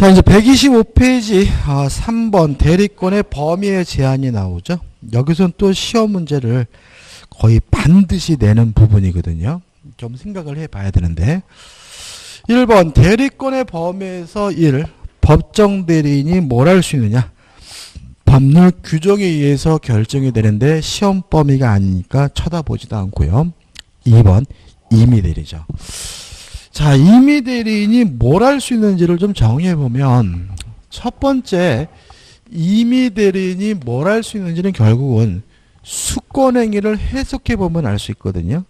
자, 이제 125페이지 3번 대리권의 범위의 제한이 나오죠. 여기서는 또 시험 문제를 거의 반드시 내는 부분이거든요. 좀 생각을 해봐야 되는데 1번 대리권의 범위에서 1. 법정 대리인이 뭘 할 수 있느냐. 법률 규정에 의해서 결정이 되는데 시험 범위가 아니니까 쳐다보지도 않고요. 2번 임의 대리죠. 자, 임의 대리인이 뭘 할 수 있는지를 좀 정의해보면 첫 번째 임의 대리인이 뭘 할 수 있는지는 결국은 수권행위를 해석해보면 알 수 있거든요.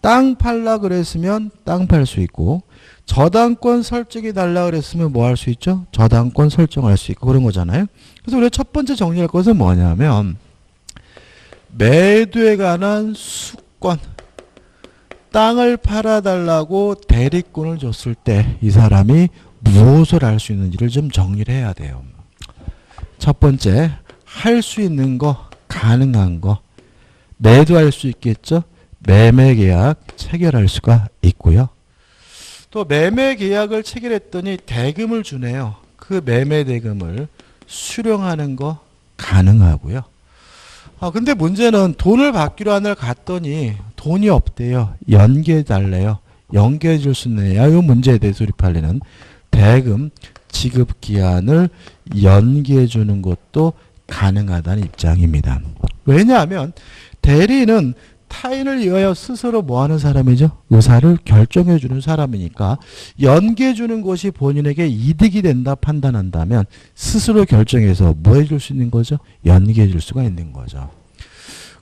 땅 팔라 그랬으면 땅 팔 수 있고 저당권 설정해 달라 그랬으면 뭐 할 수 있죠? 저당권 설정할 수 있고 그런 거잖아요. 그래서 우리가 첫 번째 정리할 것은 뭐냐면 매도에 관한 수권 땅을 팔아달라고 대리권을 줬을 때 이 사람이 무엇을 할 수 있는지를 좀 정리를 해야 돼요. 첫 번째, 할 수 있는 거, 가능한 거. 매도할 수 있겠죠? 매매계약 체결할 수가 있고요. 또 매매계약을 체결했더니 대금을 주네요. 그 매매대금을 수령하는 거 가능하고요. 근데 문제는 돈을 받기로 하늘 갔더니 돈이 없대요. 연계해 달래요. 연계해 줄 수 있느냐. 이 문제에 대해서 우리 판례는 대금 지급 기한을 연기해 주는 것도 가능하다는 입장입니다. 왜냐하면 대리는 타인을 위하여 스스로 뭐 하는 사람이죠? 의사를 결정해 주는 사람이니까 연기해 주는 것이 본인에게 이득이 된다 판단한다면 스스로 결정해서 뭐 해줄 수 있는 거죠? 연기해 줄 수가 있는 거죠.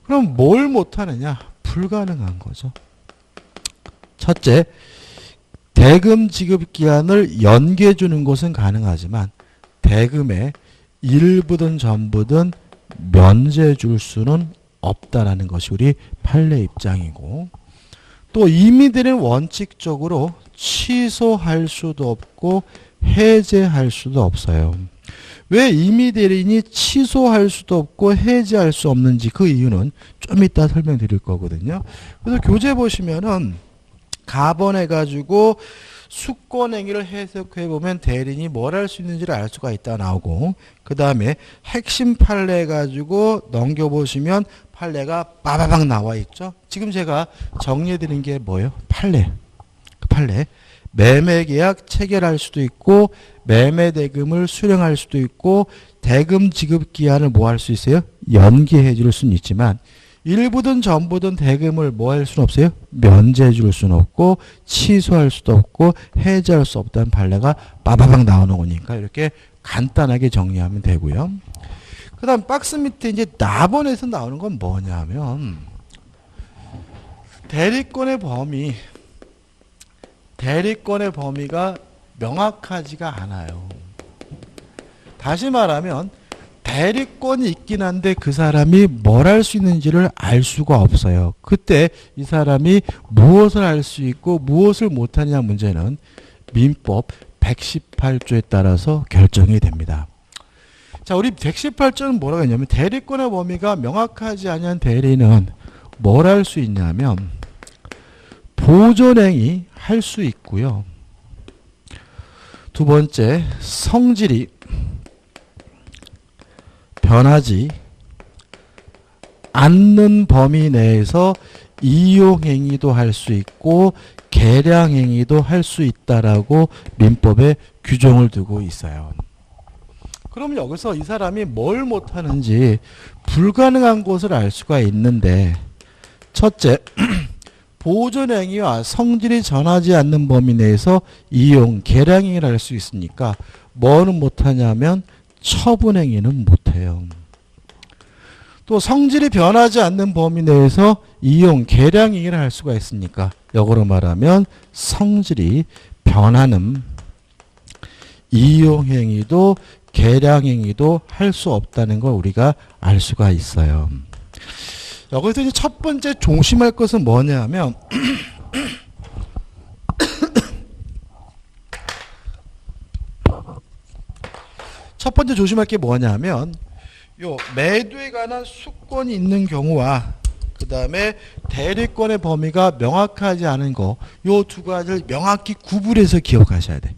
그럼 뭘 못하느냐? 불가능한 거죠. 첫째, 대금 지급 기한을 연기해 주는 것은 가능하지만 대금의 일부든 전부든 면제해 줄 수는 없다라는 것이 우리 판례 입장이고, 또 임의대리는 원칙적으로 취소할 수도 없고 해제할 수도 없어요. 왜 임의대리인이 취소할 수도 없고 해제할 수 없는지 그 이유는 좀 이따 설명드릴 거거든요. 그래서 교재 보시면은 가번해가지고 수권행위를 해석해보면 대리인이 뭘 할 수 있는지를 알 수가 있다 나오고, 그 다음에 핵심 판례 가지고 넘겨보시면 판례가 빠바박 나와 있죠. 지금 제가 정리해드린 게 뭐예요? 판례. 그 판례. 매매계약 체결할 수도 있고 매매대금을 수령할 수도 있고 대금 지급 기한을 뭐 할 수 있어요? 연기해 줄 수는 있지만 일부든 전부든 대금을 뭐 할 수는 없어요? 면제해 줄 수는 없고 취소할 수도 없고 해제할 수 없다는 판례가 빠바박 나오는 거니까 이렇게 간단하게 정리하면 되고요. 그 다음 박스 밑에 이제 나번에서 나오는 건 뭐냐면 대리권의 범위가 명확하지가 않아요. 다시 말하면 대리권이 있긴 한데 그 사람이 뭘 할 수 있는지를 알 수가 없어요. 그때 이 사람이 무엇을 할 수 있고 무엇을 못하느냐 문제는 민법 118조에 따라서 결정이 됩니다. 자, 우리 118조는 뭐라고 했냐면 대리권의 범위가 명확하지 않은 대리는 뭘 할 수 있냐면 보존행위 할 수 있고요. 두 번째, 성질이 변하지 않는 범위 내에서 이용행위도 할 수 있고 계량행위도 할 수 있다라고 민법에 규정을 두고 있어요. 그럼 여기서 이 사람이 뭘 못하는지 불가능한 것을 알 수가 있는데, 첫째, 보존행위와 성질이 전하지 않는 범위 내에서 이용, 계량행위를 할 수 있으니까 뭐는 못하냐면 처분행위는 못해요. 또 성질이 변하지 않는 범위 내에서 이용, 계량행위를 할 수가 있으니까 역으로 말하면 성질이 변하는 이용행위도 계량행위도 할 수 없다는 걸 우리가 알 수가 있어요. 여기서 이제 첫 번째 조심할 것은 뭐냐면 첫 번째 조심할 게 뭐냐면 요 매도에 관한 수권이 있는 경우와 그 다음에 대리권의 범위가 명확하지 않은 거, 요 두 가지를 명확히 구분해서 기억하셔야 돼.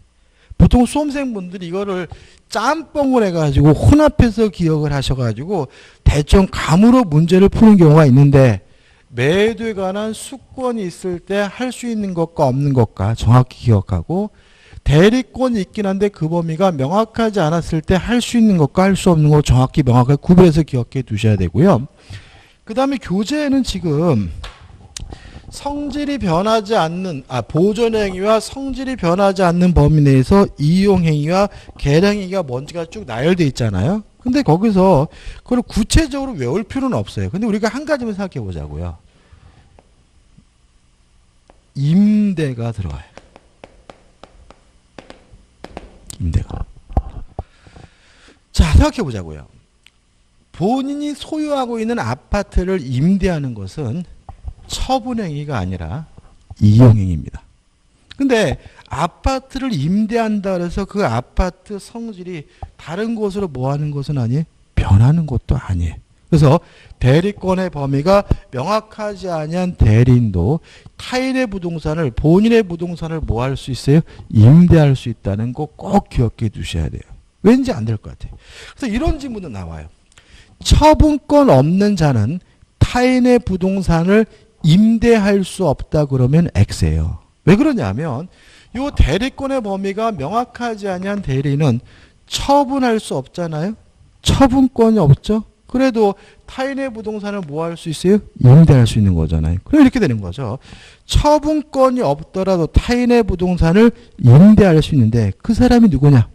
보통 수험생분들이 이거를 짬뽕을 해가지고 혼합해서 기억을 하셔가지고 대충 감으로 문제를 푸는 경우가 있는데 매도에 관한 수권이 있을 때 할 수 있는 것과 없는 것과 정확히 기억하고 대리권이 있긴 한데 그 범위가 명확하지 않았을 때 할 수 있는 것과 할 수 없는 것 정확히 명확하게 구별해서 기억해 두셔야 되고요. 그 다음에 교재에는 지금 성질이 변하지 않는 보존행위와 성질이 변하지 않는 범위 내에서 이용행위와 계량행위가 뭔지가 쭉 나열되어 있잖아요. 근데 거기서 그걸 구체적으로 외울 필요는 없어요. 근데 우리가 한 가지만 생각해 보자고요. 임대가 들어가요. 임대가. 자, 생각해 보자고요. 본인이 소유하고 있는 아파트를 임대하는 것은 처분행위가 아니라 이용행위입니다. 근데 아파트를 임대한다 그래서 그 아파트 성질이 다른 곳으로 뭐 하는 것은 아니에요? 변하는 것도 아니에요. 그래서 대리권의 범위가 명확하지 아니한 대리인도 타인의 부동산을 본인의 부동산을 뭐 할 수 있어요? 임대할 수 있다는 거 꼭 기억해 두셔야 돼요. 왠지 안 될 것 같아요. 그래서 이런 질문도 나와요. 처분권 없는 자는 타인의 부동산을 임대할 수 없다 그러면 X예요. 왜 그러냐면 이 대리권의 범위가 명확하지 아니한 대리는 처분할 수 없잖아요. 처분권이 없죠. 그래도 타인의 부동산을 뭐 할 수 있어요? 임대할 수 있는 거잖아요. 그럼 이렇게 되는 거죠. 처분권이 없더라도 타인의 부동산을 임대할 수 있는데 그 사람이 누구냐?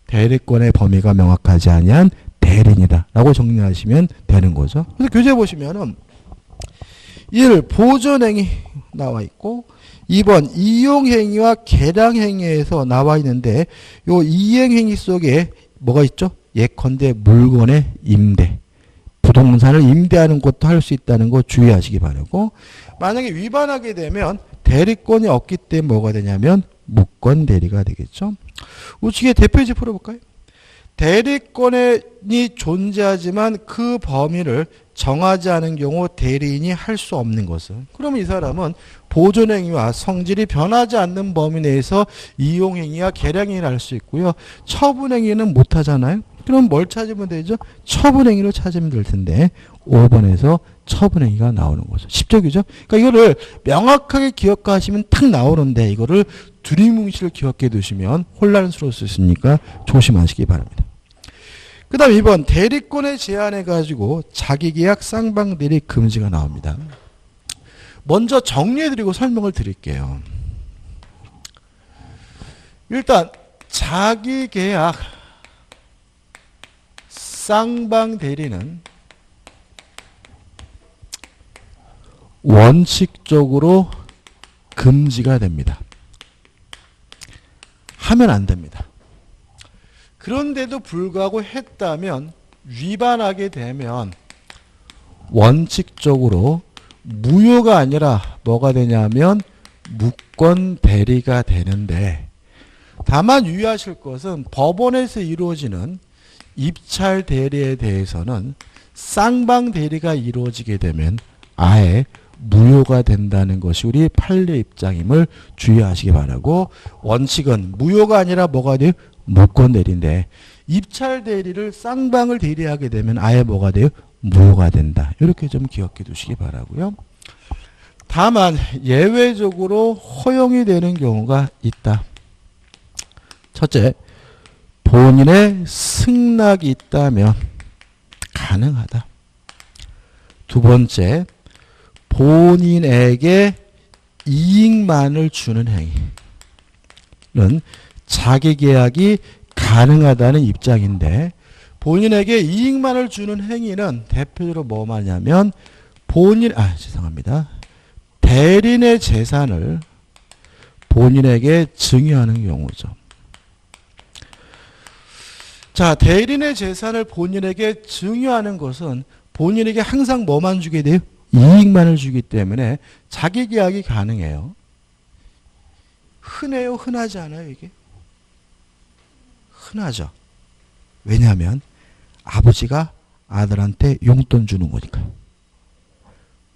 대리권의 범위가 명확하지 아니한 대리인이다 라고 정리하시면 되는 거죠. 그래서 교재 보시면은 1. 보존행위 나와 있고 2번 이용행위와 계량행위에서 나와 있는데 요 이행행위 속에 뭐가 있죠? 예컨대 물건의 임대, 부동산을 임대하는 것도 할 수 있다는 거 주의하시기 바라고 만약에 위반하게 되면 대리권이 없기 때문에 뭐가 되냐면 무권 대리가 되겠죠. 우측에 대표이지 풀어볼까요? 대리권이 존재하지만 그 범위를 정하지 않은 경우 대리인이 할 수 없는 것은 그러면 이 사람은 보존행위와 성질이 변하지 않는 범위 내에서 이용행위와 계량행위를 할 수 있고요. 처분행위는 못하잖아요. 그럼 뭘 찾으면 되죠? 처분행위를 찾으면 될 텐데 5번에서 처분행위가 나오는 거죠. 쉽죠? 그죠? 그러니까 이거를 명확하게 기억하시면 탁 나오는데 이거를 두리뭉실을 기억해 두시면 혼란스러울 수 있으니까 조심하시기 바랍니다. 그 다음 2번 대리권에 제한해가지고 자기계약 쌍방대리 금지가 나옵니다. 먼저 정리해드리고 설명을 드릴게요. 일단 자기계약 쌍방대리는 원칙적으로 금지가 됩니다. 하면 안 됩니다. 그런데도 불구하고 했다면 위반하게 되면 원칙적으로 무효가 아니라 뭐가 되냐면 무권 대리가 되는데 다만 유의하실 것은 법원에서 이루어지는 입찰 대리에 대해서는 쌍방 대리가 이루어지게 되면 아예 무효가 된다는 것이 우리 판례 입장임을 주의하시기 바라고 원칙은 무효가 아니라 뭐가 돼요? 무권 대리인데 입찰 대리를 쌍방을 대리하게 되면 아예 뭐가 돼요? 무효가 된다. 이렇게 좀 기억해 두시기 바라고요. 다만 예외적으로 허용이 되는 경우가 있다. 첫째, 본인의 승낙이 있다면 가능하다. 두 번째, 본인에게 이익만을 주는 행위는 자기계약이 가능하다는 입장인데 본인에게 이익만을 주는 행위는 대표적으로 뭐 말하냐면 대리인의 재산을 본인에게 증여하는 경우죠. 자, 대리인의 재산을 본인에게 증여하는 것은 본인에게 항상 뭐만 주게 돼요? 이익만을 주기 때문에 자기계약이 가능해요. 흔해요? 흔하지 않아요? 이게? 흔하죠. 왜냐하면 아버지가 아들한테 용돈 주는 거니까.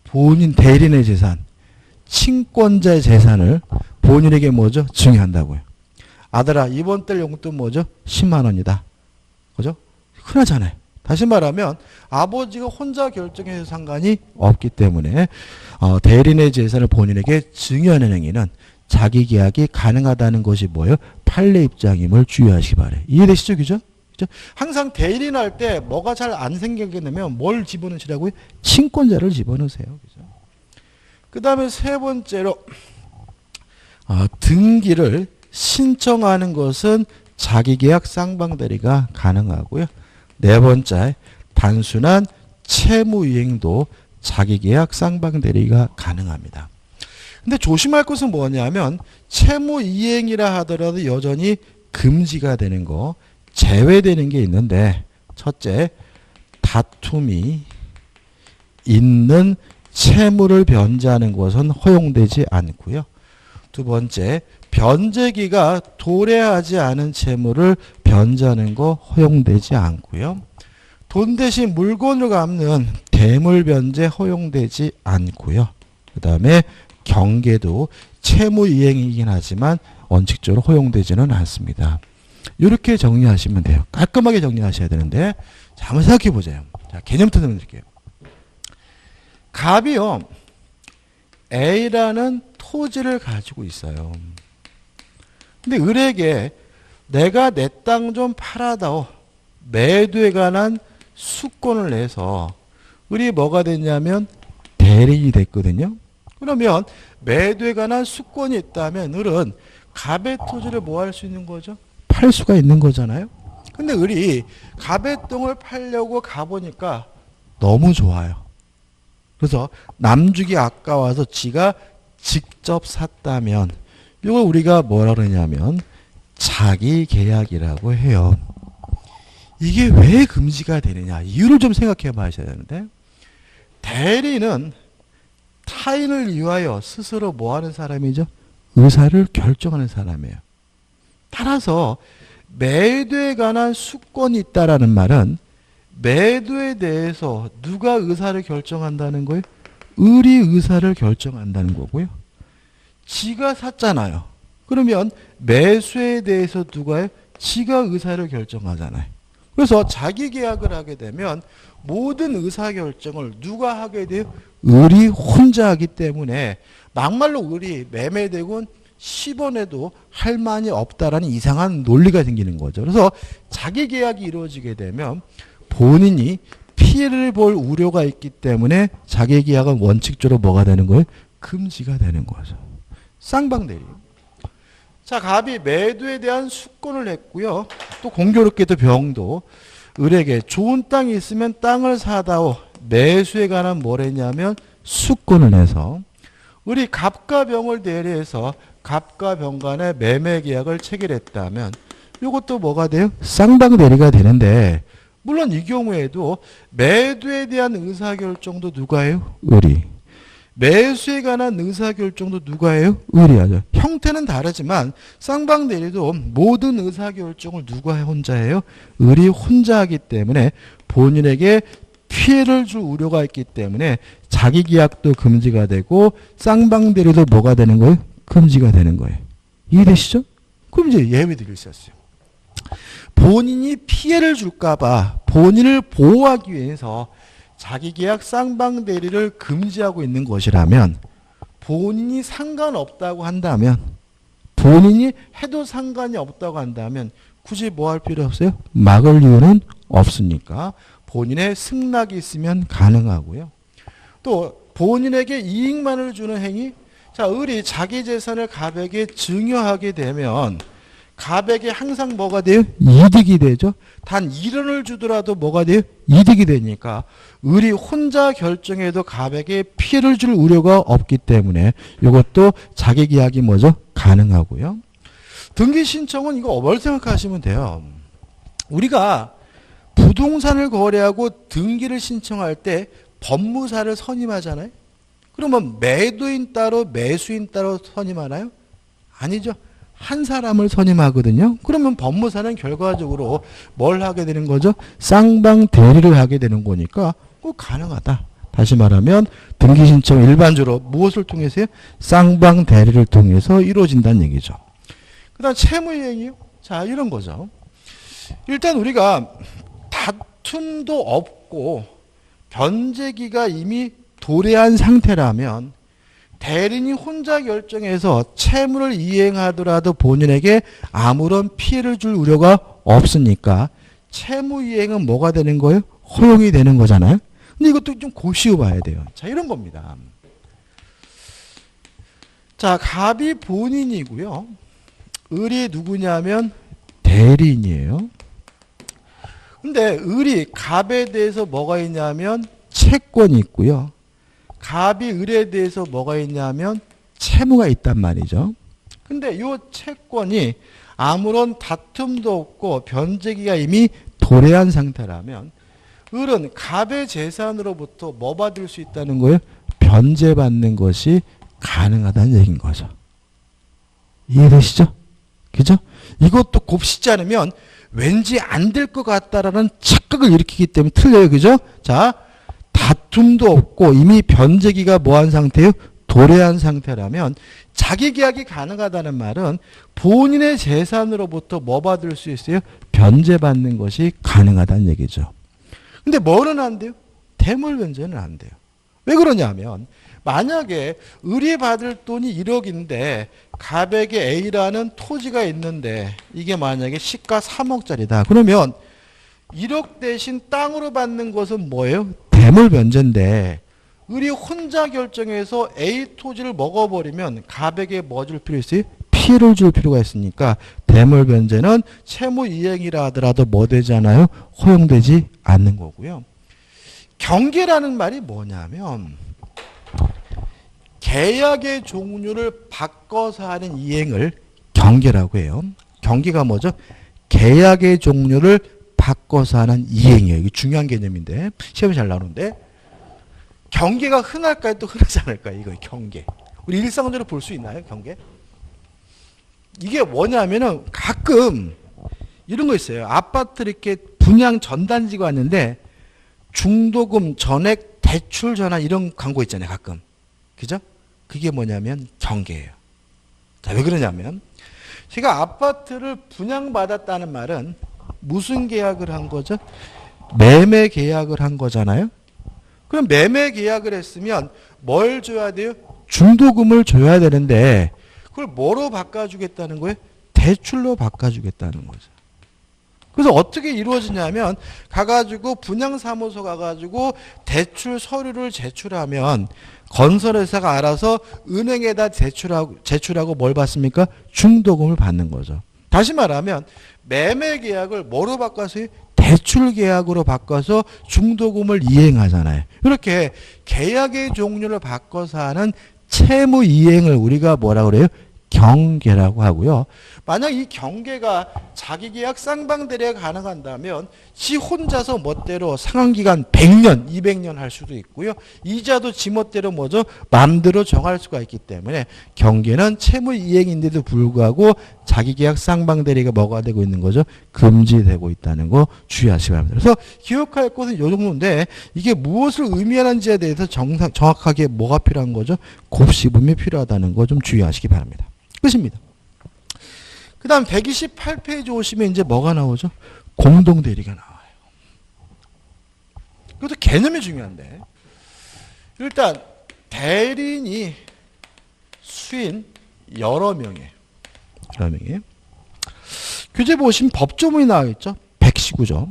본인 대리인의 재산, 친권자의 재산을 본인에게 뭐죠? 증여한다고요. 아들아 이번 달 용돈 뭐죠? 10만 원이다. 그죠? 흔하잖아요. 다시 말하면 아버지가 혼자 결정해서 상관이 없기 때문에 대리인의 재산을 본인에게 증여하는 행위는 자기계약이 가능하다는 것이 뭐예요? 판례 입장임을 주의하시기 바래요. 이해되시죠? 그죠? 항상 대리인 할 때 뭐가 잘 안 생기게 되면 뭘 집어넣으시라고요? 친권자를 집어넣으세요. 그죠? 그 다음에 세 번째로 등기를 신청하는 것은 자기계약 쌍방대리가 가능하고요. 네 번째, 단순한 채무이행도 자기계약 쌍방대리가 가능합니다. 근데 조심할 것은 뭐냐면 채무이행이라 하더라도 여전히 금지가 되는 거, 제외되는 게 있는데 첫째, 다툼이 있는 채무를 변제하는 것은 허용되지 않고요. 두 번째, 변제기가 도래하지 않은 채무를 변제하는 거 허용되지 않고요. 돈 대신 물건을 갚는 대물 변제 허용되지 않고요. 그 다음에 경계도 채무 이행이긴 하지만 원칙적으로 허용되지는 않습니다. 이렇게 정리하시면 돼요. 깔끔하게 정리하셔야 되는데 자, 한번 생각해 보세요. 자, 개념부터 설명드릴게요. 갑이요, A라는 토지를 가지고 있어요. 근데 을에게 내가 내 땅 좀 팔아다오, 매도에 관한 수권을 내서 을이 뭐가 됐냐면 대리인이 됐거든요. 그러면 매도에 관한 수권이 있다면 을은 갑의 토지를 뭐 할 수 있는 거죠? 팔 수가 있는 거잖아요. 근데 을이 갑의 땅을 팔려고 가보니까 너무 좋아요. 그래서 남주기 아까워서 지가 직접 샀다면 이걸 우리가 뭐라 그러냐면 자기 계약이라고 해요. 이게 왜 금지가 되느냐 이유를 좀 생각해 봐야 되는데, 대리는 타인을 위하여 스스로 뭐 하는 사람이죠? 의사를 결정하는 사람이에요. 따라서 매도에 관한 수권이 있다라는 말은 매도에 대해서 누가 의사를 결정한다는 거예요? 을이 의사를 결정한다는 거고요. 지가 샀잖아요. 그러면 매수에 대해서 누가 해요? 지가 의사를 결정하잖아요. 그래서 자기 계약을 하게 되면 모든 의사결정을 누가 하게 돼요? 을이 혼자 하기 때문에 막말로 을이 매매되곤 10원에도 할 만이 없다라는 이상한 논리가 생기는 거죠. 그래서 자기 계약이 이루어지게 되면 본인이 피해를 볼 우려가 있기 때문에 자기 계약은 원칙적으로 뭐가 되는 거예요? 금지가 되는 거죠. 쌍방대리. 자, 갑이 매도에 대한 수권을 했고요. 또 공교롭게도 병도 을에게 좋은 땅이 있으면 땅을 사다오, 매수에 관한 뭘 했냐면 수권을 해서 을이 갑과 병을 대리해서 갑과 병 간의 매매 계약을 체결했다면 이것도 뭐가 돼요? 쌍방대리가 되는데, 물론 이 경우에도 매도에 대한 의사결정도 누가 해요? 을이. 매수에 관한 의사결정도 누가 해요? 을이 하죠. 형태는 다르지만 쌍방대리도 모든 의사결정을 누가 혼자 해요? 을이 혼자 하기 때문에 본인에게 피해를 줄 우려가 있기 때문에 자기 계약도 금지가 되고 쌍방대리도 뭐가 되는 거예요? 금지가 되는 거예요. 이해되시죠? 그럼 이제 예외 드릴 수 있어요. 본인이 피해를 줄까봐 본인을 보호하기 위해서 자기 계약 쌍방대리를 금지하고 있는 것이라면, 본인이 상관없다고 한다면, 본인이 해도 상관이 없다고 한다면 굳이 뭐 할 필요 없어요? 막을 이유는 없으니까 본인의 승낙이 있으면 가능하고요. 또 본인에게 이익만을 주는 행위, 자, 을이 자기 재산을 갑에게 증여하게 되면 갑에게 항상 뭐가 돼요? 이득이 되죠. 단 1원을 주더라도 뭐가 돼요? 이득이 되니까 을이 혼자 결정해도 갑에게 피해를 줄 우려가 없기 때문에 이것도 자기 계약이 뭐죠? 가능하고요. 등기 신청은 이거 뭘 생각하시면 돼요. 우리가 부동산을 거래하고 등기를 신청할 때 법무사를 선임하잖아요. 그러면 매도인 따로 매수인 따로 선임하나요? 아니죠. 한 사람을 선임하거든요. 그러면 법무사는 결과적으로 뭘 하게 되는 거죠? 쌍방 대리를 하게 되는 거니까 꼭 가능하다. 다시 말하면 등기 신청 일반적으로 무엇을 통해서요? 쌍방 대리를 통해서 이루어진다는 얘기죠. 그 다음 채무이행이요. 자, 이런 거죠. 일단 우리가 다툼도 없고 변제기가 이미 도래한 상태라면 대리인이 혼자 결정해서 채무를 이행하더라도 본인에게 아무런 피해를 줄 우려가 없으니까 채무이행은 뭐가 되는 거예요? 허용이 되는 거잖아요. 근데 이것도 좀 고시어 봐야 돼요. 자, 이런 겁니다. 자, 갑이 본인이고요. 을이 누구냐면 대리인이에요. 근데 을이 갑에 대해서 뭐가 있냐면 채권이 있고요. 갑이 을에 대해서 뭐가 있냐면 채무가 있단 말이죠. 근데 이 채권이 아무런 다툼도 없고 변제기가 이미 도래한 상태라면 을은 갑의 재산으로부터 뭐 받을 수 있다는 거예요? 변제받는 것이 가능하다는 얘기인 거죠. 이해되시죠? 그죠? 이것도 곱씹지 않으면 왠지 안 될 것 같다라는 착각을 일으키기 때문에 틀려요. 그죠? 자, 다툼도 없고 이미 변제기가 뭐한 상태예요? 도래한 상태라면 자기 계약이 가능하다는 말은 본인의 재산으로부터 뭐 받을 수 있어요? 변제받는 것이 가능하다는 얘기죠. 근데 뭐는 안 돼요? 대물 변제는 안 돼요. 왜 그러냐면 만약에 을이 받을 돈이 1억인데 갑에게 A라는 토지가 있는데 이게 만약에 시가 3억짜리다. 그러면 1억 대신 땅으로 받는 것은 뭐예요? 대물 변제인데 을이 혼자 결정해서 A 토지를 먹어버리면 갑에게 뭐 줄 필요 있어요? 피해를 줄 필요가 있으니까 대물 변제는 채무 이행이라 하더라도 뭐 되지 않아요? 허용되지 않는 거고요. 경계라는 말이 뭐냐면 계약의 종류를 바꿔서 하는 이행을 경계라고 해요. 경계가 뭐죠? 계약의 종류를 바꿔서 하는 이행이에요. 이게 중요한 개념인데 시험이 잘 나오는데 경계가 흔할까요? 또 흔하지 않을까요? 이거 경계. 우리 일상적으로 볼 수 있나요? 경계? 이게 뭐냐면은 가끔 이런 거 있어요. 아파트 이렇게 분양 전단지가 왔는데 중도금 전액 대출 전환 이런 광고 있잖아요. 가끔. 그죠? 그게 뭐냐면 경계예요. 자, 왜 그러냐면 제가 아파트를 분양받았다는 말은 무슨 계약을 한 거죠? 매매 계약을 한 거잖아요. 그럼 매매 계약을 했으면 뭘 줘야 돼요? 중도금을 줘야 되는데 그걸 뭐로 바꿔주겠다는 거예요? 대출로 바꿔주겠다는 거죠. 그래서 어떻게 이루어지냐면 가가지고 분양사무소 가가지고 대출 서류를 제출하면 건설회사가 알아서 은행에다 제출하고 뭘 받습니까? 중도금을 받는 거죠. 다시 말하면 매매 계약을 뭐로 바꿔서 대출 계약으로 바꿔서 중도금을 이행하잖아요. 이렇게 계약의 종류를 바꿔서 하는 채무 이행을 우리가 뭐라고 그래요? 경계라고 하고요. 만약 이 경계가 자기계약 쌍방대리가 가능한다면 지 혼자서 멋대로 상환기간 100년, 200년 할 수도 있고요. 이자도 지 멋대로 뭐죠? 마음대로 정할 수가 있기 때문에 경계는 채무 이행인데도 불구하고 자기계약 쌍방대리가 뭐가 되고 있는 거죠? 금지되고 있다는 거 주의하시기 바랍니다. 그래서 기억할 것은 이 정도인데 이게 무엇을 의미하는지에 대해서 정확하게 뭐가 필요한 거죠? 곱씹음이 필요하다는 거 좀 주의하시기 바랍니다. 끝입니다. 그 다음 128페이지 오시면 이제 뭐가 나오죠? 공동대리가 나와요. 이것도 개념이 중요한데 일단 대리인이 수인 여러 명이에요. 교재 보시면 법조문이 나와 있죠. 119조.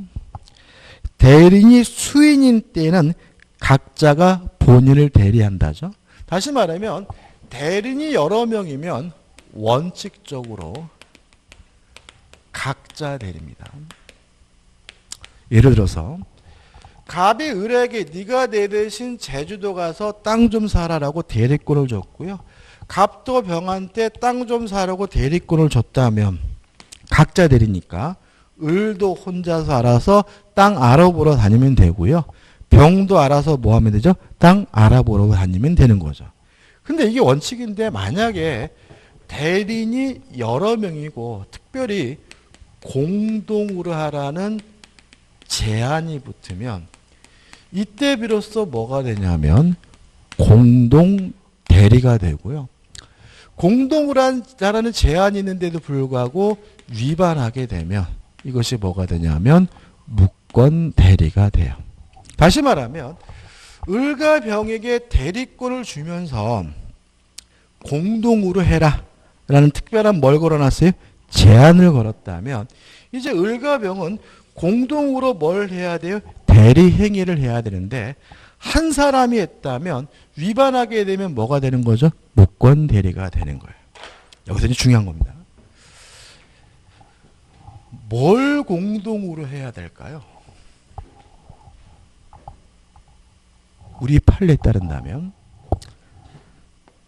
대리인이 수인인 때는 각자가 본인을 대리한다죠. 다시 말하면 대리인이 여러 명이면 원칙적으로 각자 대리입니다. 예를 들어서 갑이 을에게 네가 내 대신 제주도 가서 땅 좀 사라라고 대리권을 줬고요. 갑도 병한테 땅 좀 사라고 대리권을 줬다면 각자 대리니까 을도 혼자서 알아서 땅 알아보러 다니면 되고요. 병도 알아서 뭐 하면 되죠? 땅 알아보러 다니면 되는 거죠. 근데 이게 원칙인데 만약에 대리인이 여러 명이고 특별히 공동으로 하라는 제한이 붙으면 이때 비로소 뭐가 되냐면 공동 대리가 되고요. 공동으로 하라는 제한이 있는데도 불구하고 위반하게 되면 이것이 뭐가 되냐면 무권 대리가 돼요. 다시 말하면 을과 병에게 대리권을 주면서 공동으로 해라 라는 특별한 뭘 걸어놨어요? 제한을 걸었다면 이제 을과 병은 공동으로 뭘 해야 돼요? 대리 행위를 해야 되는데 한 사람이 했다면 위반하게 되면 뭐가 되는 거죠? 무권 대리가 되는 거예요. 여기서 이제 중요한 겁니다. 뭘 공동으로 해야 될까요? 우리 판례에 따른다면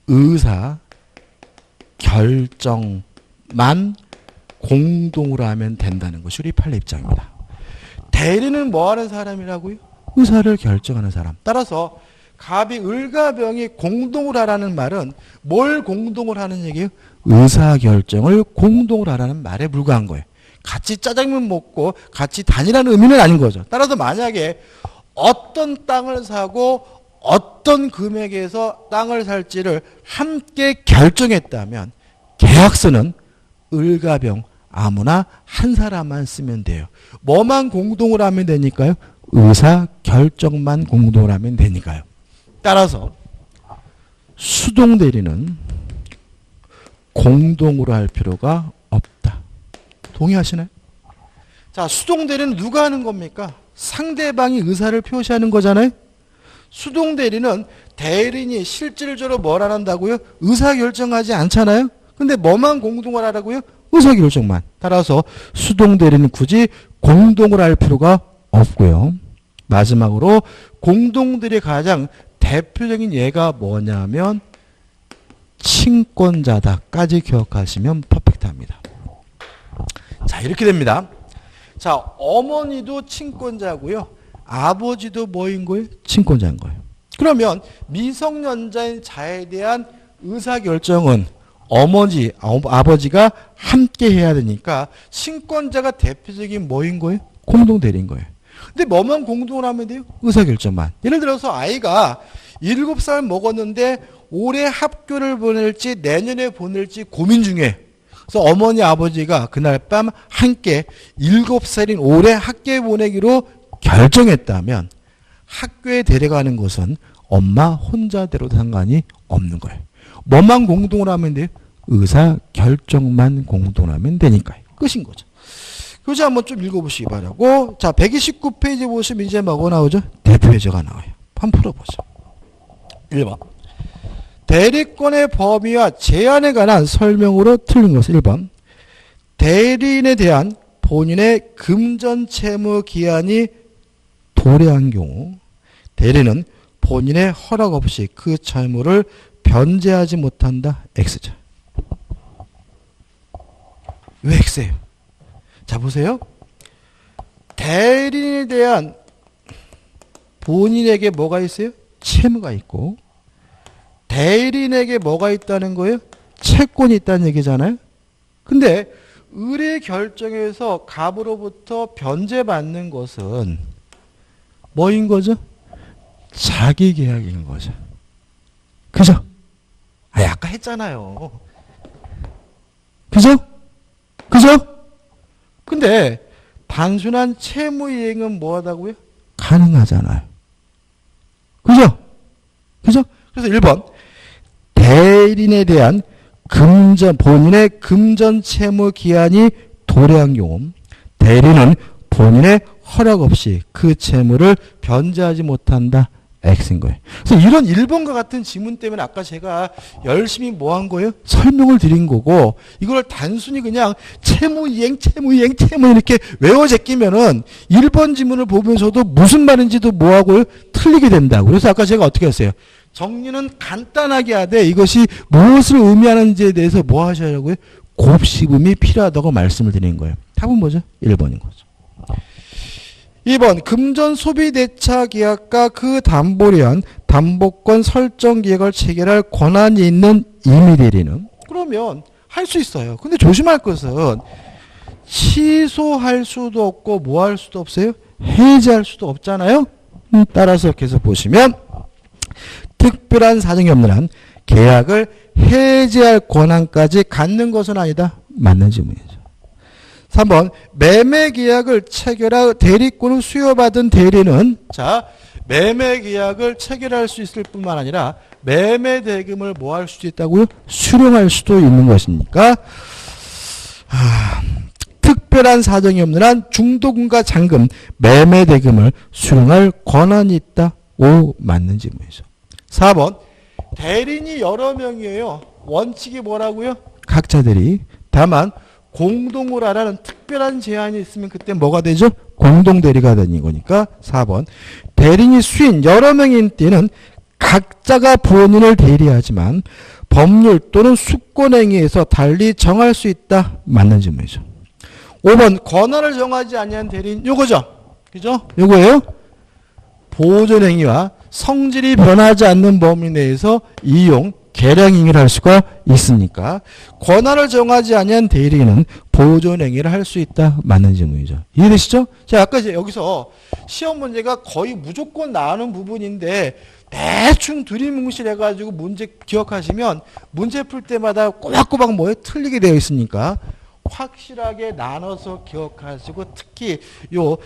의사 결정만 공동으로 하면 된다는 것이 우리 판례 입장입니다. 대리는 뭐 하는 사람이라고요? 의사를 결정하는 사람. 따라서 갑이 을과 병이 공동으로 하라는 말은 뭘 공동으로 하는 얘기예요? 의사결정을 공동으로 하라는 말에 불과한 거예요. 같이 짜장면 먹고 같이 다니라는 의미는 아닌 거죠. 따라서 만약에 어떤 땅을 사고 어떤 금액에서 땅을 살지를 함께 결정했다면 계약서는 을과 병 아무나 한 사람만 쓰면 돼요. 뭐만 공동으로 하면 되니까요? 의사결정만 공동으로 하면 되니까요. 따라서 수동대리는 공동으로 할 필요가 없다. 동의하시나요? 자, 수동대리는 누가 하는 겁니까? 상대방이 의사를 표시하는 거잖아요. 수동대리는 대리인이 실질적으로 뭘 안 한다고요? 의사결정하지 않잖아요. 근데 뭐만 공동으로 하라고요? 의사결정만. 따라서 수동대리는 굳이 공동으로 할 필요가 없고요. 마지막으로 공동대리의 가장 대표적인 예가 뭐냐면 친권자다까지 기억하시면 퍼펙트합니다. 자, 이렇게 됩니다. 자, 어머니도 친권자고요. 아버지도 뭐인 거예요? 친권자인 거예요. 그러면 미성년자인 자에 대한 의사결정은 어머니, 아버지가 함께 해야 되니까 친권자가 대표적인 뭐인 거예요? 공동대리인 거예요. 근데 뭐만 공동으로 하면 돼요? 의사결정만. 예를 들어서 아이가 7살 먹었는데 올해 학교를 보낼지 내년에 보낼지 고민 중에 그래서 어머니 아버지가 그날 밤 함께 7살인 올해 학교에 보내기로 결정했다면 학교에 데려가는 것은 엄마 혼자대로도 상관이 없는 거예요. 뭐만 공동으로 하면 돼요? 의사결정만 공동으로 하면 되니까요. 끝인 거죠. 교재 한번 좀 읽어보시기 바라고. 자, 129페이지 보시면 이제 뭐가 나오죠? 대표예제가 나와요. 한번 풀어보죠. 1번. 대리권의 범위와 제한에 관한 설명으로 틀린 것은 1번. 대리인에 대한 본인의 금전 채무 기한이 도래한 경우 대리는 본인의 허락 없이 그 채무를 변제하지 못한다. X죠. 왜 X예요? 자, 보세요. 대리인에 대한 본인에게 뭐가 있어요? 채무가 있고 대리인에게 뭐가 있다는 거예요? 채권이 있다는 얘기잖아요. 근데 의뢰 결정에서 갑으로부터 변제받는 것은 뭐인 거죠? 자기 계약인 거죠. 그죠? 아까 했잖아요. 그죠? 그죠? 근데 단순한 채무 이행은 뭐하다고요? 가능하잖아요. 그죠? 그죠? 그래서 1번 대리인에 대한 본인의 금전 채무 기한이 도래한 경우 대리는 본인의 허락 없이 그 채무를 변제하지 못한다. X인 거예요. 그래서 이런 1번과 같은 지문 때문에 아까 제가 열심히 뭐 한 거예요? 설명을 드린 거고 이걸 단순히 그냥 채무이행 이렇게 외워 제끼면은 1번 지문을 보면서도 무슨 말인지도 뭐하고요? 틀리게 된다고. 그래서 아까 제가 어떻게 했어요? 정리는 간단하게 하되 이것이 무엇을 의미하는지에 대해서 뭐 하셔야고요? 곱씹음이 필요하다고 말씀을 드린 거예요. 답은 뭐죠? 1번인 거죠. 2번 금전 소비 대차 계약과 그 담보를 위한 담보권 설정 계약을 체결할 권한이 있는 임의 대리는 그러면 할 수 있어요. 근데 조심할 것은 취소할 수도 없고 뭐 할 수도 없어요? 해지할 수도 없잖아요. 따라서 계속 보시면 특별한 사정이 없는 한 계약을 해지할 권한까지 갖는 것은 아니다. 맞는 질문이죠. 3번 매매계약을 체결하 대리권을 수여받은 대리는 자 매매계약을 체결할 수 있을 뿐만 아니라 매매대금을 뭐 할 수도 있다고요? 수령할 수도 있는 것이니까 특별한 사정이 없는 한 중도금과 잔금, 매매대금을 수령할 권한이 있다. 오, 맞는 질문이죠. 4번 대리인이 여러 명이에요. 원칙이 뭐라고요? 각자 대리. 다만 공동으로 하라는 특별한 제한이 있으면 그때 뭐가 되죠? 공동대리가 되는 거니까 4번 대리인이 수인 여러 명인 때는 각자가 본인을 대리하지만 법률 또는 수권행위에서 달리 정할 수 있다. 맞는 질문이죠. 5번 권한을 정하지 아니한 대리인 요거죠. 그죠? 요거예요. 보존행위와 성질이 변하지 않는 범위 내에서 이용, 계량행위를 할 수가 있으니까 권한을 정하지 아니한 대리인은 보존행위를 할 수 있다. 맞는 질문이죠. 이해되시죠? 자, 아까 이제 여기서 시험 문제가 거의 무조건 나오는 부분인데 대충 두리뭉실해가지고 문제 기억하시면 문제 풀 때마다 꼬박꼬박 뭐에 틀리게 되어 있으니까 확실하게 나눠서 기억하시고 특히 요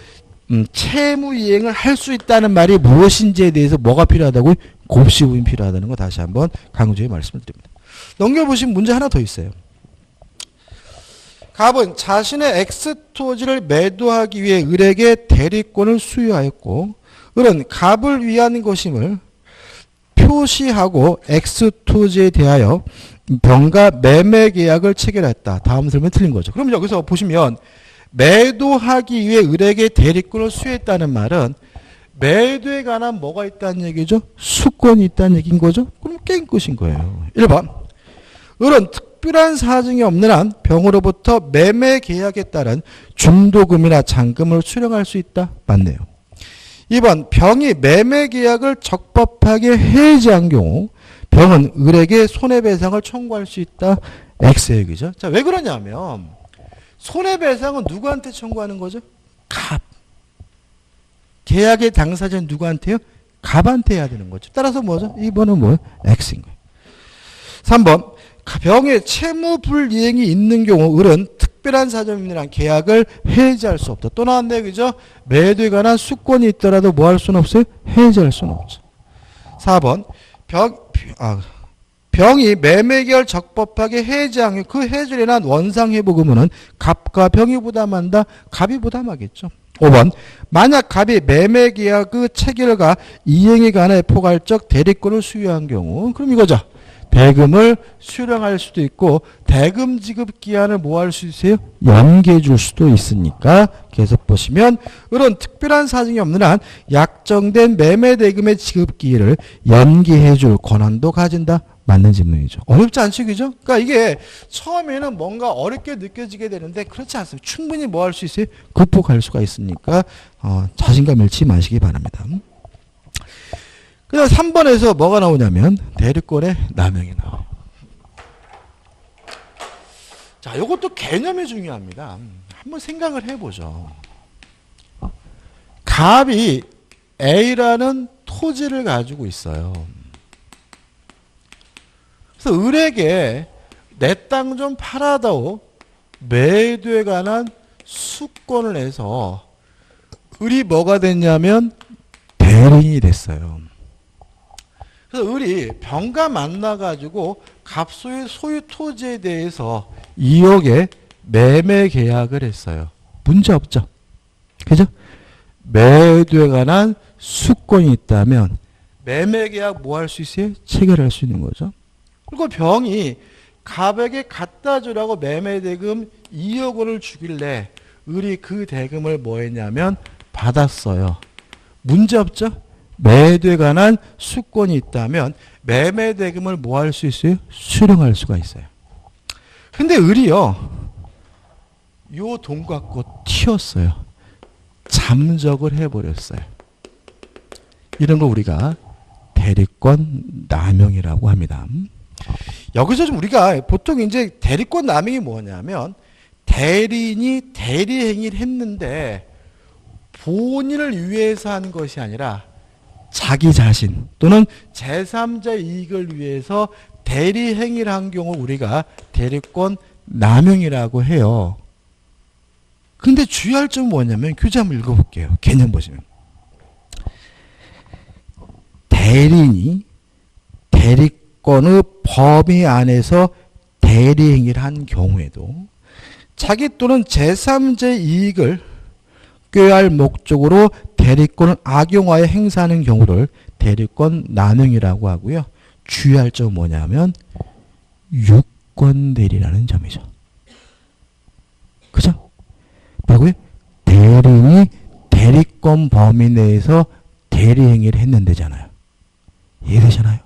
채무 이행을 할 수 있다는 말이 무엇인지에 대해서 뭐가 필요하다고 곱씹음이 필요하다는 거 다시 한번 강조해 말씀을 드립니다. 넘겨보시면 문제 하나 더 있어요. 갑은 자신의 X토지를 매도하기 위해 을에게 대리권을 수여하였고 을은 갑을 위한 것임을 표시하고 X토지에 대하여 병가 매매 계약을 체결했다. 다음 설명 틀린 거죠. 그럼 여기서 보시면 매도하기 위해 을에게 대리권을 수여했다는 말은 매도에 관한 뭐가 있다는 얘기죠? 수권이 있다는 얘기인 거죠? 그럼 게임 끝인 거예요. 1번 을은 특별한 사정이 없는 한 병으로부터 매매 계약에 따른 중도금이나 잔금을 수령할 수 있다. 맞네요. 2번 병이 매매 계약을 적법하게 해지한 경우 병은 을에게 손해배상을 청구할 수 있다. X의 얘기죠. 자, 왜 그러냐면 손해배상은 누구한테 청구하는 거죠? 갑. 계약의 당사자는 누구한테요? 갑한테 해야 되는 거죠. 따라서 뭐죠? 2번은 뭐예요? X인 거예요. 3번 병의 채무불이행이 있는 경우 을은 특별한 사정이 있는 한 계약을 해지할 수 없다. 또 나왔네, 그죠? 매도에 관한 수권이 있더라도 뭐 할 수는 없어요? 해지할 수는 없죠. 4번 병이 매매계약을 적법하게 해지한 그 해지에 대한 원상회복 의무는 갑과 병이 부담한다. 갑이 부담하겠죠. 5번 만약 갑이 매매계약 그 체결과 이행에 관해 포괄적 대리권을 수여한 경우 그럼 이거죠. 대금을 수령할 수도 있고 대금 지급 기한을 뭐 할 수 있어요? 연기해 줄 수도 있으니까 계속 보시면 이런 특별한 사정이 없는 한 약정된 매매 대금의 지급 기일을 연기해 줄 권한도 가진다. 맞는 질문이죠. 어렵지 않죠, 그죠? 그러니까 이게 처음에는 뭔가 어렵게 느껴지게 되는데 그렇지 않습니다. 충분히 뭐 할 수 있어요? 극복할 수가 있으니까 자신감 잃지 마시기 바랍니다. 그 다음 3번에서 뭐가 나오냐면 대리권의 남용이 나와요. 자, 이것도 개념이 중요합니다. 한번 생각을 해보죠. 갑이 A라는 토지를 가지고 있어요. 그래서 을에게 내 땅 좀 팔아다오 매도에 관한 수권을 해서 을이 뭐가 됐냐면 대리인이 됐어요. 그래서 을이 병과 만나가지고 갑소의 소유 토지에 대해서 2억에 매매 계약을 했어요. 문제 없죠? 그죠? 매도에 관한 수권이 있다면 매매 계약 뭐 할 수 있어요? 체결할 수 있는 거죠. 그리고 병이 갑에게 갖다 주라고 매매 대금 2억 원을 주길래 을이 그 대금을 뭐 했냐면 받았어요. 문제 없죠? 매도에 관한 수권이 있다면 매매 대금을 뭐 할 수 있어요? 수령할 수가 있어요. 근데 을이요, 요 돈 갖고 튀었어요. 잠적을 해버렸어요. 이런 거 우리가 대리권 남용이라고 합니다. 여기서 좀 우리가 보통 이제 대리권 남용이 뭐냐면 대리인이 대리 행위를 했는데 본인을 위해서 한 것이 아니라 자기 자신 또는 제3자 이익을 위해서 대리행위를 한 경우 우리가 대리권 남용이라고 해요. 근데 주의할 점은 뭐냐면 교재 한번 읽어볼게요. 개념 보시면. 대리인이 대리권의 범위 안에서 대리행위를 한 경우에도 자기 또는 제3자 이익을 꾀할 목적으로 대리권을 악용하여 행사하는 경우를 대리권 남용이라고 하고요. 주의할 점은 뭐냐면 유권대리라는 점이죠. 그죠? 뭐라고요? 대리인이 대리권 범위 내에서 대리행위를 했는데잖아요. 이해되시나요?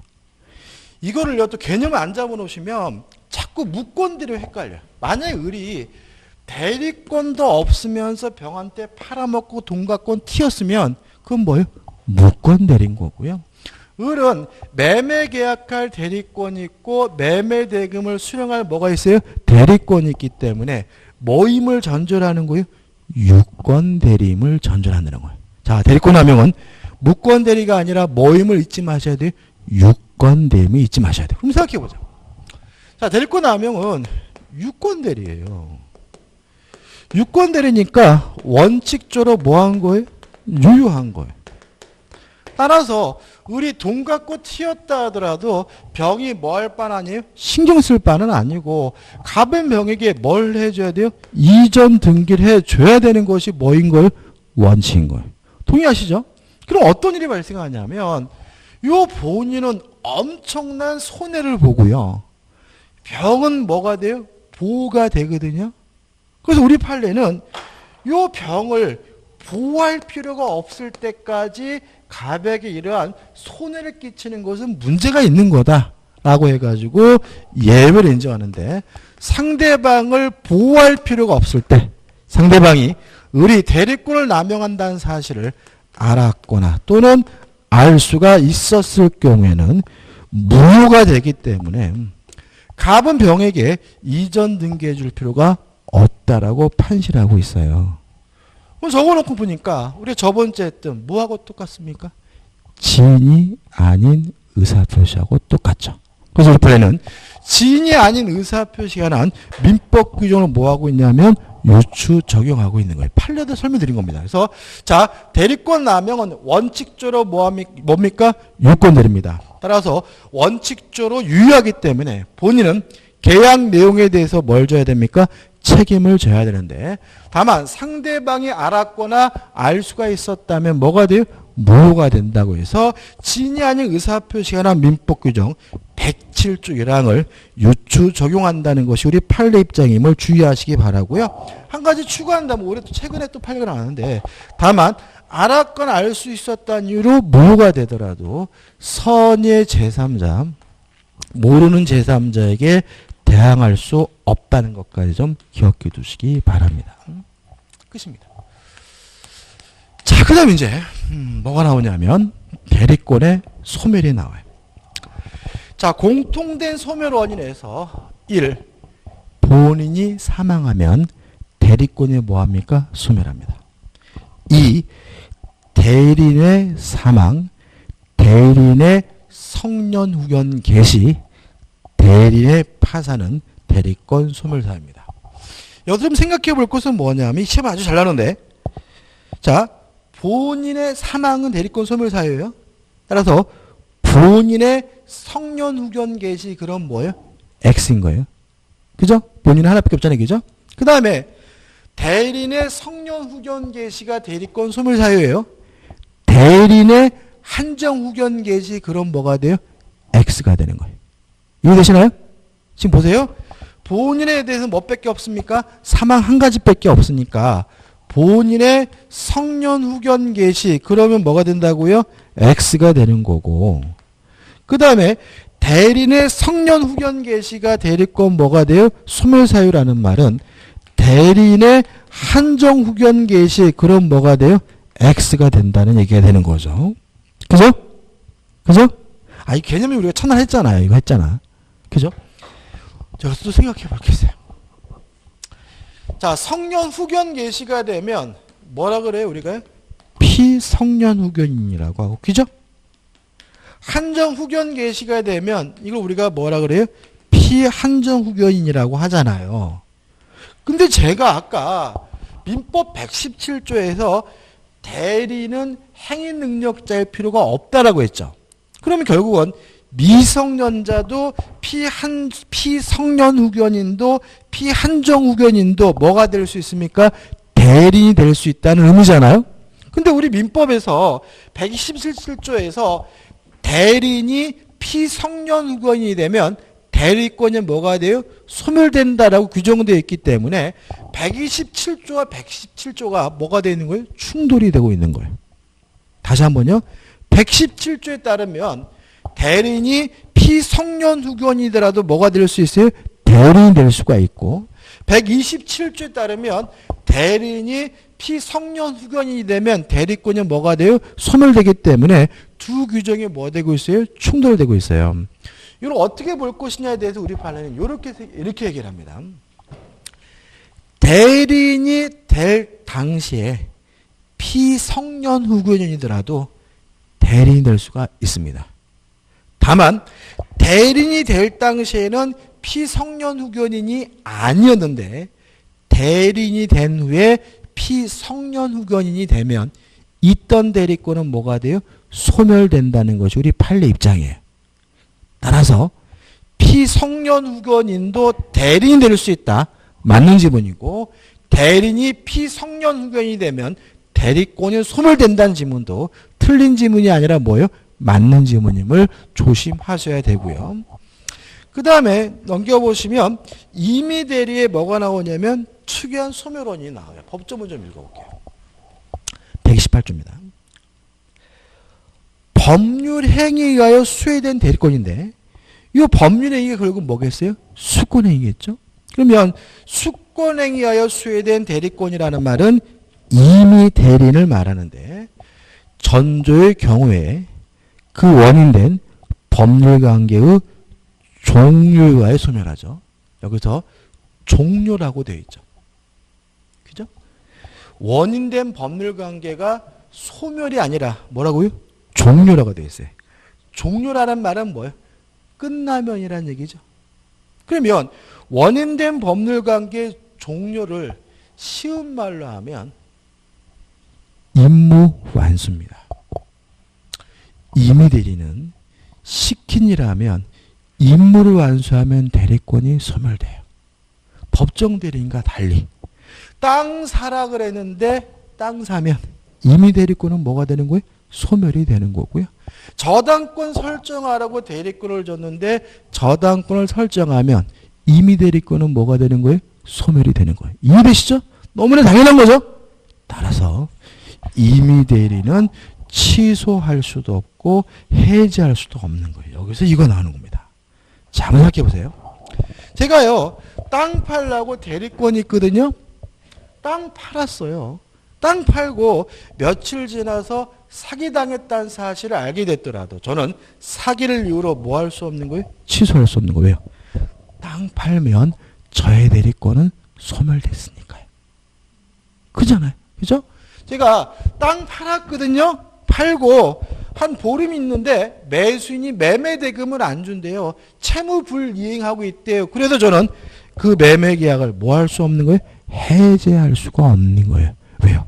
이거를요, 또 개념을 안 잡아놓으시면 자꾸 무권대리로 헷갈려요. 만약에 을이 대리권도 없으면서 병한테 팔아먹고 돈 갖고 튀었으면 그건 뭐예요? 무권대리인 거고요. 을은 매매 계약할 대리권이 있고 매매 대금을 수령할 뭐가 있어요? 대리권이 있기 때문에 뭐임을 전제하는 거예요? 유권대리임을 전제한다는 거예요. 자, 대리권 남용은 무권대리가 아니라 뭐임을 잊지 마셔야 돼요? 유권대리임을 잊지 마셔야 돼요. 그럼 생각해 보자. 자, 대리권 남용은 유권대리예요. 유권대리니까 원칙적으로 뭐 한 거예요? 유효한 거예요. 따라서 을이 돈 갖고 튀었다 하더라도 병이 뭐 할 바는 아니에요? 신경 쓸 바는 아니고 갑은 병에게 뭘 해줘야 돼요? 이전 등기를 해줘야 되는 것이 뭐인 거예요? 원칙인 거예요. 동의하시죠? 그럼 어떤 일이 발생하냐면 요 본인은 엄청난 손해를 보고요. 병은 뭐가 돼요? 보호가 되거든요. 그래서 우리 판례는 요 병을 보호할 필요가 없을 때까지 갑에게 이러한 손해를 끼치는 것은 문제가 있는 거다라고 해가지고 예외를 인정하는데, 상대방을 보호할 필요가 없을 때, 상대방이 을이 대리권을 남용한다는 사실을 알았거나 또는 알 수가 있었을 경우에는 무효가 되기 때문에 갑은 병에게 이전 등기해 줄 필요가 없다라고 판시하고 있어요. 적어놓고 보니까 우리 저번주에 했던 뭐하고 똑같습니까? 지인이 아닌 의사표시하고 똑같죠. 그래서 우리 판례는 지인이 아닌 의사표시가 난 민법 규정을 뭐하고 있냐면 유추 적용하고 있는 거예요. 판례도 설명드린 겁니다. 그래서 자, 대리권 남용은 원칙적으로 뭡니까? 유권대리입니다. 따라서 원칙적으로 유효하기 때문에 본인은 계약 내용에 대해서 뭘 져야 됩니까? 책임을 져야 되는데, 다만 상대방이 알았거나 알 수가 있었다면 뭐가 돼요? 무효가 된다고 해서 지인이 아닌 의사표시가 난 민법 규정 107조 1항을 유추 적용한다는 것이 우리 판례 입장임을 주의하시기 바라고요. 한 가지 추가한다면 올해 또 최근에 또 판례가 나왔는데, 다만 알았거나 알 수 있었다는 이유로 무효가 되더라도 선의 제3자, 모르는 제3자에게 대항할 수 없다는 것까지 좀 기억해 두시기 바랍니다. 끝입니다. 자, 그 다음 이제 뭐가 나오냐면 대리권의 소멸이 나와요. 자, 공통된 소멸 원인에서 1. 본인이 사망하면 대리권이 뭐합니까? 소멸합니다. 2. 대리인의 사망, 대리인의 성년 후견 개시, 대리인의 파산은 대리권 소멸 사유입니다. 여기서 좀 생각해 볼 것은 뭐냐면, 시험 아주 잘 나오는데, 자, 본인의 사망은 대리권 소멸 사유예요. 따라서 본인의 성년 후견 개시, 그럼 뭐예요? X인 거예요. 그죠? 본인 하나밖에 없잖아요. 그죠? 그 다음에 대리인의 성년 후견 개시가 대리권 소멸 사유예요. 대리인의 한정 후견 개시, 그럼 뭐가 돼요? X가 되는 거예요. 이해되시나요? 지금 보세요. 본인에 대해서 뭐밖에 없습니까? 사망 한 가지밖에 없으니까 본인의 성년 후견 개시, 그러면 뭐가 된다고요? X가 되는 거고, 그 다음에 대리인의 성년 후견 개시가 대리권 뭐가 돼요? 소멸사유라는 말은 대리인의 한정 후견 개시, 그럼 뭐가 돼요? X가 된다는 얘기가 되는 거죠. 그죠? 그죠? 아, 이 개념이 우리가 첫날 했잖아요. 이거 했잖아. 그죠? 자, 그래서 또 생각해 볼게요. 자, 성년 후견 개시가 되면 뭐라 그래요? 우리가 피성년 후견이라고 하고, 그죠? 한정 후견 개시가 되면 이걸 우리가 뭐라 그래요? 피한정 후견인이라고 하잖아요. 근데 제가 아까 민법 117조에서 대리는 행위 능력자일 필요가 없다라고 했죠. 그러면 결국은 미성년자도 피성년 후견인도 피한정 후견인도 뭐가 될 수 있습니까? 대리인이 될 수 있다는 의미잖아요. 근데 우리 민법에서 127조에서 대리인이 피성년 후견인이 되면 대리권이 뭐가 돼요? 소멸된다라고 규정되어 있기 때문에 127조와 117조가 뭐가 되는 거예요? 충돌이 되고 있는 거예요. 다시 한번요. 117조에 따르면 대리인이 피성년 후견이더라도 뭐가 될 수 있어요? 대리인이 될 수가 있고 127조에 따르면 대리인이 피성년 후견인이 되면 대리권이 뭐가 돼요? 소멸되기 때문에 두 규정이 뭐 되고 있어요? 충돌되고 있어요. 이걸 어떻게 볼 것이냐에 대해서 우리 판례는 이렇게 얘기를 합니다. 대리인이 될 당시에 피성년 후견인이더라도 대리인이 될 수가 있습니다. 다만 대리인이 될 당시에는 피성년 후견인이 아니었는데 대리인이 된 후에 피성년 후견인이 되면 있던 대리권은 뭐가 돼요? 소멸된다는 것이 우리 판례 입장이에요. 따라서 피성년 후견인도 대리인이 될 수 있다. 맞는 지문이고 대리인이 피성년 후견인이 되면 대리권이 소멸된다는 지문도 틀린 지문이 아니라 뭐예요? 맞는 지문임을 조심하셔야 되고요. 그 다음에 넘겨보시면 임의 대리에 뭐가 나오냐면 특이한 소멸원이 나와요. 법조문 좀 읽어볼게요. 128조입니다. 법률 행위에 의하여 수혜된 대리권인데 이 법률 행위가 결국 뭐겠어요? 수권 행위겠죠? 그러면 수권 행위에 의하여 수혜된 대리권이라는 말은 임의 대리인을 말하는데 전조의 경우에 그 원인된 법률관계의 종료에 의하여 소멸하죠. 여기서 종료라고 되어 있죠. 그죠? 원인된 법률관계가 소멸이 아니라 뭐라고요? 종료라고 되어 있어요. 종료라는 말은 뭐예요? 끝나면이라는 얘기죠. 그러면 원인된 법률관계 종료를 쉬운 말로 하면 임무 완수입니다. 임의 대리는 시킨 일하면 임무를 완수하면 대리권이 소멸돼요. 법정 대리인과 달리 땅 사라 그랬는데 땅 사면 임의 대리권은 뭐가 되는 거예요? 소멸이 되는 거고요. 저당권 설정하라고 대리권을 줬는데 저당권을 설정하면 임의 대리권은 뭐가 되는 거예요? 소멸이 되는 거예요. 이해되시죠? 너무나 당연한 거죠? 따라서 임의 대리는 취소할 수도 없고 해지할 수도 없는 거예요. 여기서 이거 나오는 겁니다. 자, 한번 생각해 보세요. 제가요, 땅 팔라고 대리권이 있거든요. 땅 팔았어요. 땅 팔고 며칠 지나서 사기당했다는 사실을 알게 됐더라도 저는 사기를 이유로 뭐 할 수 없는 거예요? 취소할 수 없는 거예요. 땅 팔면 저의 대리권은 소멸됐으니까요. 그잖아요. 그죠? 제가 땅 팔았거든요. 팔고 한 보름이 있는데 매수인이 매매 대금을 안 준대요. 채무 불이행하고 있대요. 그래서 저는 그 매매 계약을 뭐 할 수 없는 거예요? 해제할 수가 없는 거예요. 왜요?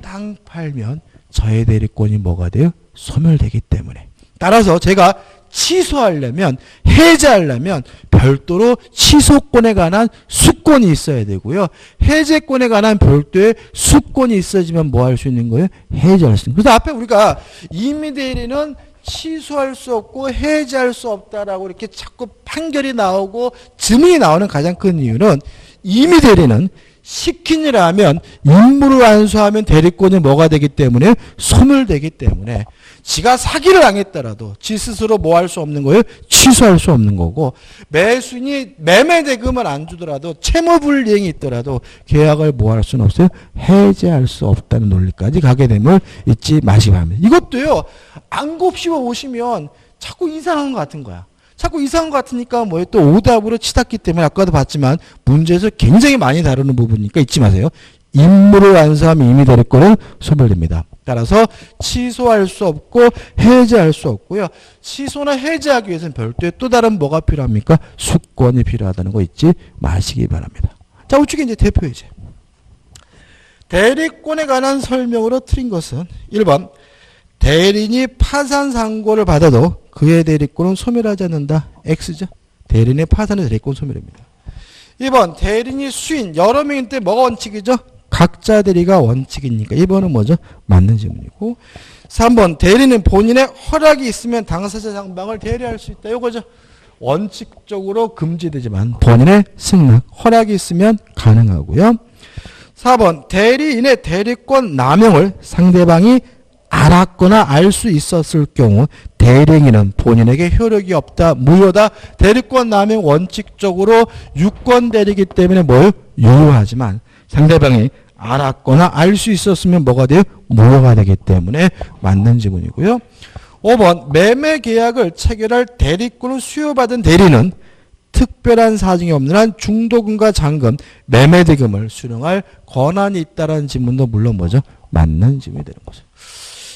땅 팔면 저의 대리권이 뭐가 돼요? 소멸되기 때문에. 따라서 제가 취소하려면 해제하려면 별도로 취소권에 관한 수권이 있어야 되고요. 해제권에 관한 별도의 수권이 있어지면 뭐 할 수 있는 거예요? 해제할 수 있는 거예요. 그래서 앞에 우리가 임의 대리는 취소할 수 없고 해제할 수 없다라고 이렇게 자꾸 판결이 나오고 증인이 나오는 가장 큰 이유는 임의 대리는 시킨 일 하면 임무를 완수하면 대리권이 뭐가 되기 때문에 소멸되기 때문에 지가 사기를 당했더라도 지 스스로 뭐 할 수 없는 거예요? 취소할 수 없는 거고 매수인이 매매 대금을 안 주더라도 채무불이행이 있더라도 계약을 뭐 할 수는 없어요? 해제할 수 없다는 논리까지 가게 됨을 잊지 마시기 바랍니다. 이것도요. 안 곱씹어 오시면 자꾸 이상한 것 같은 거야. 자꾸 이상한 것 같으니까 뭐예요? 또 오답으로 치닫기 때문에 아까도 봤지만 문제에서 굉장히 많이 다루는 부분이니까 잊지 마세요. 임무를 완수하면 임의 대리권은 소멸됩니다. 따라서 취소할 수 없고 해제할 수 없고요. 취소나 해제하기 위해서는 별도의 또 다른 뭐가 필요합니까? 수권이 필요하다는 거 잊지 마시기 바랍니다. 자, 우측에 이제 대표 해제. 대리권에 관한 설명으로 틀린 것은 1번 대리인이 파산 상고를 받아도 그의 대리권은 소멸하지 않는다. X죠. 대리인의 파산의 대리권 소멸입니다. 2번 대리인이 수인 여러 명일 때 뭐가 원칙이죠? 각자 대리가 원칙이니까 2번은 뭐죠? 맞는 질문이고 3번 대리는 본인의 허락이 있으면 당사자 상방을 대리할 수 있다. 이거죠. 원칙적으로 금지되지만 본인의 승낙, 허락이 있으면 가능하고요. 4번 대리인의 대리권 남용을 상대방이 알았거나 알 수 있었을 경우 대리인은 본인에게 효력이 없다, 무효다. 대리권 남용 원칙적으로 유권대리이기 때문에 뭘? 유효하지만 상대방이 알았거나 알 수 있었으면 뭐가 돼요? 무효가 되기 때문에 맞는 지문이고요. 5번 매매 계약을 체결할 대리권을 수여받은 대리는 특별한 사정이 없는 한 중도금과 잔금, 매매대금을 수령할 권한이 있다는 지문도 물론 뭐죠? 맞는 지문이 되는 거죠.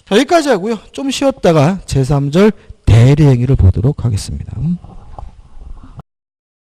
자, 여기까지 하고요. 좀 쉬었다가 제3절 대리행위를 보도록 하겠습니다.